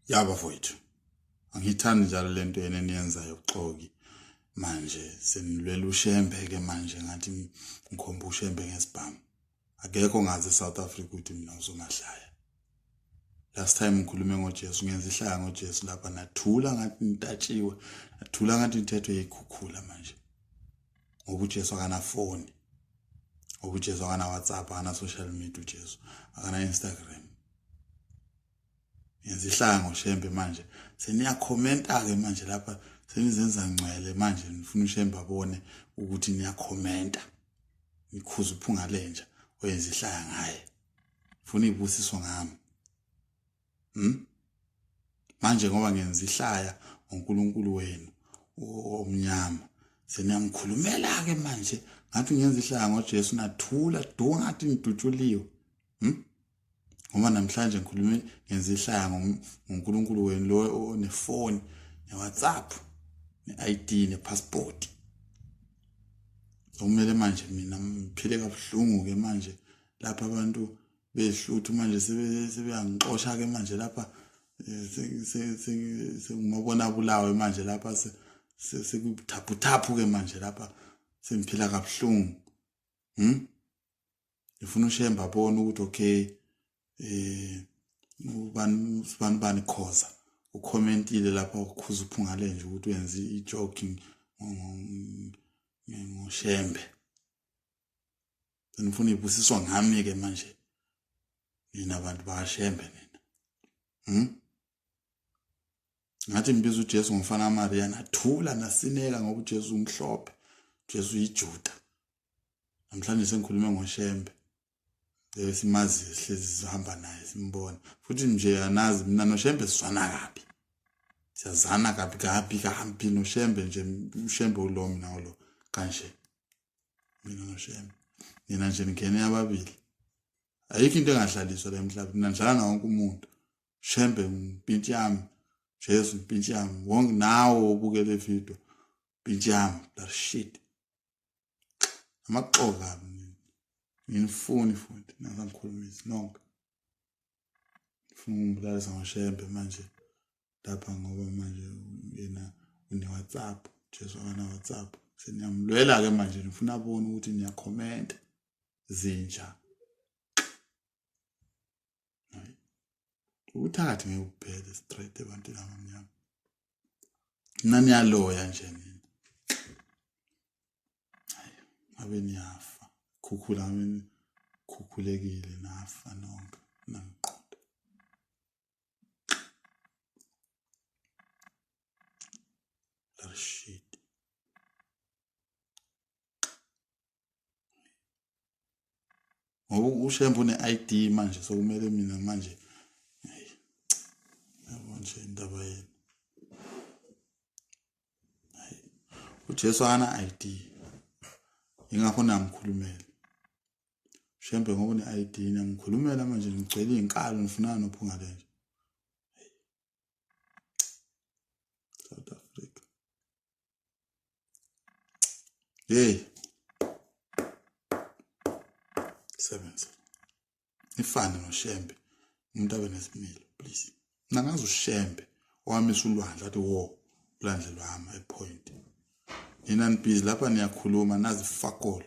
Yaba mfowethu, angithandi njalo lento yena eniyenzayo uxoki. Manje senilwela uShembe ke manje ngathi ngikhomba uShembe ngesibhamu. Akekho ngaze eSouth Africa ukuthi mina uzomahlaya. Last time ngikhulume ngoJesu, ngenza ihlaya ngoJesu lapha nathula ngathi nitatshiwe, nathula ngathi nithethwe yikhukhula manje. Ngoba uJesu akana phone. Ngoba uJesu akana WhatsApp, akana social media uJesu, akana Instagram. Ngenza ihlaya ngoShembe manje. Seniya commenta ke manje lapha senizenza ngcwele manje nifuna uShembe abone ukuthi niya commenta. Nikhuza uPhungalenja oyenza ihlaya ngaye. Ufuna ibusiso ngami. Manje ngoba ngenza ihlaya ngoNkulunkulu wenu omnyama seniyamkhulumela ke manje ngathi ngenza ihlaya ngoJesu nathula do ngathi nidutshuliwe. Ngoba namhlanje ngikhulume ngenza ihlaya ngoNkulunkulu wenu lo onefoni, neWhatsApp, neID, nepassport. Kumele manje mina ngiphile kabuhlungu ke manje lapha abantu behluthu manje sebeyangixosha ke manje lapha sengumabona bulawe manje lapha sekuthaphutaphu ke manje lapha sengiphila kabuhlungu. Ngifuna uShembe abone ukuthi okay ubani khoza ucommentile lapha ukhuza uPhungalenja ukuthi wenza ijoking ngoShembe. Ngifuna ibusiswa ngami ke manje nina abantu bakaShembe nina. Ngathi ngibiza uJesu ngomfana kaMaria nathula nasineka ngoba uJesu umhlophe, uJesu uyiJuda. Namhlanje sengikhulume ngoShembe. Simazi sihlezi sihamba naye simbona. Futhi nje anazi mina noShembe siswana kabi. Siyazana kabi noShembe nje uShembe ulo mina ulo kanje. Mina noShembe. Nina nje ngene ababili. Ayikho into engahlaliswa la emhlabeni. Mina njalo na wonke umuntu. Shembe impintshi yami, Jesu impintshi yami. Wonke nawo ubukele video. Impintshi yami, that shit. Amaxoka ngifuni futhi nangikhulumisa nonke. Ngifuna umbulalisa ngoShembe manje lapha ngoba manje yena uneWhatsApp, Jesu akana WhatsApp. Seniyamlwela ke manje ngifuna abone ukuthi niya comment zinja. Uthakathi ngekuphela straight ebantwini abamnyama. Nani yaloya nje nina. Abe niyafa. Khukhula mina khukhulekile nafa nonke nangiqoda. That shit. Ngoba uShembe une-ID manje sokumele mina manje yabona nje indaba yenu. uJesu akana ID. Ingakho namkhulumela. Shembe ngoba une-ID ngikhulumela manje ngicela izinkalo ngifunana noPhungalenja. South Africa. Hey. Sebenza. Ifane noShembe. Umuntu abe nesimilo, please. Nangazi uShembe owamisa ulwandle athi wo ulandle lwami ePoint. Nina nibhizi lapha niyakhuluma nazi fuck all.